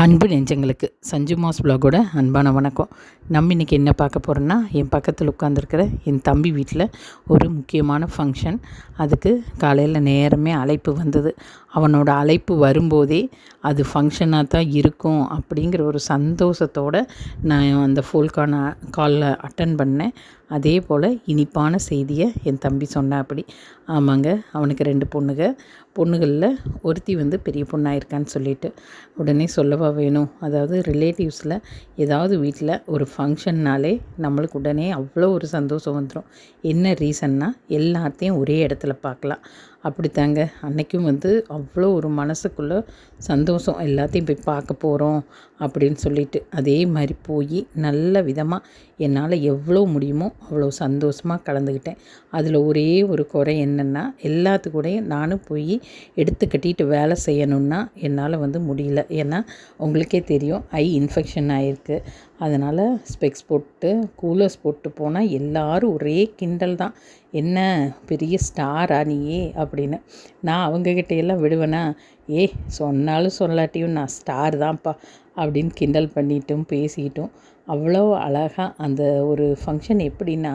அன்பு நெஞ்சங்களுக்கு சஞ்சு மாஸ் வ்ளாகோட அன்பான வணக்கம். நம்ம இன்றைக்கி என்ன பார்க்க போகிறோன்னா, என் பக்கத்தில் உட்காந்துருக்கிற என் தம்பி வீட்டில் ஒரு முக்கியமான ஃபங்க்ஷன். அதுக்கு காலையில் நேரமே அழைப்பு வந்தது. அவனோட அழைப்பு வரும்போதே அது ஃபங்க்ஷனாக தான் இருக்கும் அப்படிங்கிற ஒரு சந்தோஷத்தோடு நான் அந்த காலில் அட்டன் பண்ணேன். அதே போல் இனிப்பான செய்தியை என் தம்பி சொன்ன அப்படி. ஆமாங்க, அவனுக்கு 2 பொண்ணுகளில் ஒருத்தி பெரிய பொண்ணாயிருக்கான்னு சொல்லிட்டு உடனே சொல்லவா வேணும். அதாவது ரிலேட்டிவ்ஸில் ஏதாவது வீட்டில் ஒரு ஃபங்க்ஷன்னாலே நம்மளுக்கு உடனே அவ்வளோ ஒரு சந்தோஷம் வந்துடும். என்ன ரீசன்னா, எல்லாத்தையும் ஒரே இடத்துல பார்க்கலாம். அப்படித்தாங்க அன்றைக்கும் அவ்வளோ ஒரு மனசுக்குள்ளே சந்தோஷம். எல்லாத்தையும் போய் பார்க்க போகிறோம் அப்படின்னு சொல்லிட்டு அதே மாதிரி போய் நல்ல விதமாக என்னால் எவ்வளோ முடியுமோ அவ்வளோ சந்தோஷமாக கலந்துக்கிட்டேன். அதில் ஒரே ஒரு குறை என்னென்னா, எல்லாத்துக்கூடையும் நானும் போய் எடுத்து கட்டிட்டு வேலை செய்யணுன்னா என்னால் முடியல. ஏன்னா உங்களுக்கே தெரியும், ஐ இன்ஃபெக்ஷன் ஆகிருக்கு. அதனால் ஸ்பெக்ஸ் போட்டு கூலர்ஸ் போட்டு போனால் எல்லோரும் ஒரே கிண்டல் தான். என்ன பெரிய ஸ்டாரா நீயே அப்படின்னு. நான் அவங்கக்கிட்டையெல்லாம் விடுவேனா, சொன்னாலும் சொல்லாட்டியும் நான் ஸ்டார் தான்ப்பா அப்படின்னு கிண்டல் பண்ணிட்டும் பேசிக்கிட்டும் அவ்வளோ அழகாக அந்த ஒரு ஃபங்க்ஷன். எப்படின்னா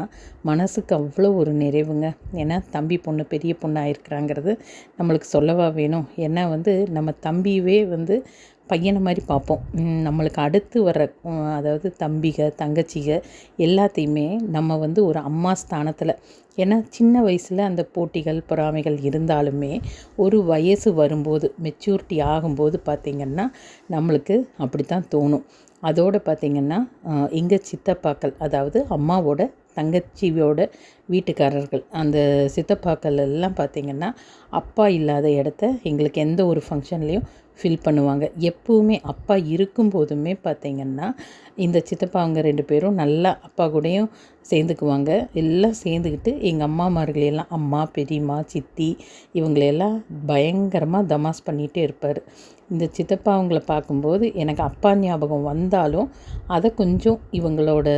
மனசுக்கு அவ்வளோ ஒரு நிறைவுங்க. ஏன்னா தம்பி பொண்ணு பெரிய பொண்ணு ஆயிருக்கிறாங்கிறது நம்மளுக்கு சொல்லவா வேணும். ஏன்னா நம்ம தம்பியவே பையனை மாதிரி பார்ப்போம். நம்மளுக்கு அடுத்து வர்ற அதாவது தங்கச்சிக எல்லாத்தையுமே நம்ம ஒரு அம்மா ஸ்தானத்தில். ஏன்னா சின்ன வயசில் அந்த போட்டிகள் பொறாமைகள் இருந்தாலுமே ஒரு வயசு வரும்போது மெச்சூரிட்டி ஆகும்போது பார்த்திங்கன்னா நம்மளுக்கு அப்படி தான் தோணும். அதோடு பார்த்திங்கன்னா எங்கள் சித்தப்பாக்கள், அதாவது அம்மாவோட தங்கச்சியோட வீட்டுக்காரர்கள், அந்த சித்தப்பாக்கள் எல்லாம் பார்த்திங்கன்னா அப்பா இல்லாத இடத்த எங்களுக்கு எந்த ஒரு ஃபங்க்ஷன்லேயும் ஃபில் பண்ணுவாங்க. எப்போவுமே அப்பா இருக்கும்போதுமே பார்த்திங்கன்னா இந்த சித்தப்பாங்க 2 பேரும் நல்லா அப்பா கூடயும் சேர்ந்துக்குவாங்க. எல்லாம் சேர்ந்துக்கிட்டு எங்கள் அம்மாமார்களையெல்லாம், அம்மா, பெரியம்மா, சித்தி இவங்களையெல்லாம் பயங்கரமாக தமாஸ் பண்ணிகிட்டே இருப்பார். இந்த சித்தப்பா அவங்கள பார்க்கும்போது எனக்கு அப்பா ஞாபகம் வந்தாலும் அதை கொஞ்சம் இவங்களோட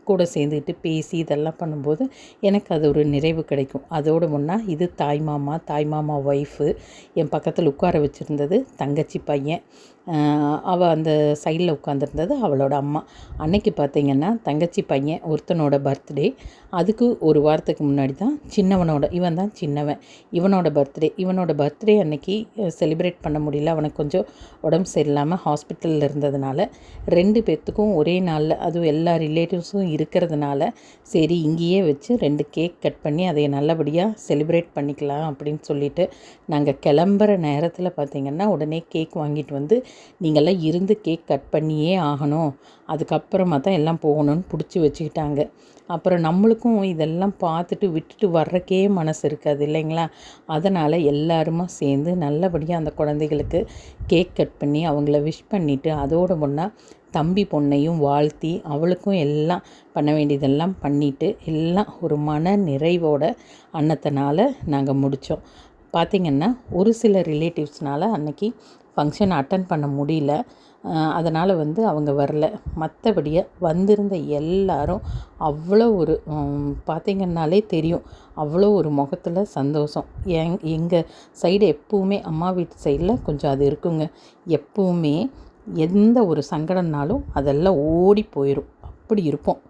கூட சேர்ந்துக்கிட்டு பேசி இதெல்லாம் பண்ணும்போது எனக்கு அது ஒரு நிறைவு கிடைக்கும். அதோடு முன்னா இது தாய்மாமா ஒய்ஃபு என் பக்கத்தில் உட்கார வச்சுருந்தது தங்கச்சி பையன். அவள் அந்த சைடில் உட்காந்துருந்தது அவளோட அம்மா. அன்னைக்கு பார்த்திங்கன்னா தங்கச்சி பையன் ஒருத்தனோட பர்த்டே. அதுக்கு ஒரு வாரத்துக்கு முன்னாடி தான் இவன் தான் சின்னவன், இவனோட பர்த்டே அன்னைக்கு செலிப்ரேட் பண்ண முடியல. அவனுக்கு கொஞ்சம் உடம்பு சரியில்லாமல் ஹாஸ்பிட்டலில் இருந்ததுனால 2 பேர்த்துக்கும் ஒரே நாளில், அதுவும் எல்லா ரிலேட்டிவ்ஸும் இருக்கிறதுனால சரி இங்கேயே வச்சு 2 கேக் கட் பண்ணி அதை நல்லபடியாக செலிப்ரேட் பண்ணிக்கலாம் அப்படின்னு சொல்லிட்டு நாங்கள் கிளம்புற நேரத்தில் பார்த்திங்கன்னா உடனே கேக் வாங்கிட்டு நீங்கள்லாம் இருந்து கேக் கட் பண்ணியே ஆகணும், அதுக்கப்புறமா தான் எல்லாம் போகணும்னு பிடிச்சி வச்சுக்கிட்டாங்க. அப்புறம் நம்மளுக்கும் இதெல்லாம் பார்த்துட்டு விட்டுட்டு வர்றக்கே மனசு இருக்காது இல்லைங்களா. அதனால் எல்லாருமா சேர்ந்து நல்லபடியாக அந்த குழந்தைகளுக்கு கேக் கட் பண்ணி அவங்கள விஷ் பண்ணிவிட்டு அதோடு முன்னா தம்பி பொண்ணையும் வாழ்த்தி அவளுக்கும் எல்லாம் பண்ண வேண்டியதெல்லாம் பண்ணிவிட்டு எல்லாம் ஒரு மன நிறைவோட அன்னத்தினால் நாங்கள் முடித்தோம். பார்த்திங்கன்னா ஒரு சில ரிலேட்டிவ்ஸ்னால் அன்றைக்கி ஃபங்க்ஷன் அட்டன் பண்ண முடியல. அதனால் அவங்க வரல. மற்றபடியாக வந்திருந்த எல்லாரும் அவ்வளோ ஒரு பார்த்திங்கன்னாலே தெரியும், அவ்வளோ ஒரு முகத்தில் சந்தோஷம். எங்கள் சைடு எப்போவுமே அம்மா வீட்டு சைடில் கொஞ்சம் அது இருக்குங்க. எப்போவுமே எந்த ஒரு சங்கடம்னாலும் அதெல்லாம் ஓடி போயிடும், அப்படி இருப்போம்.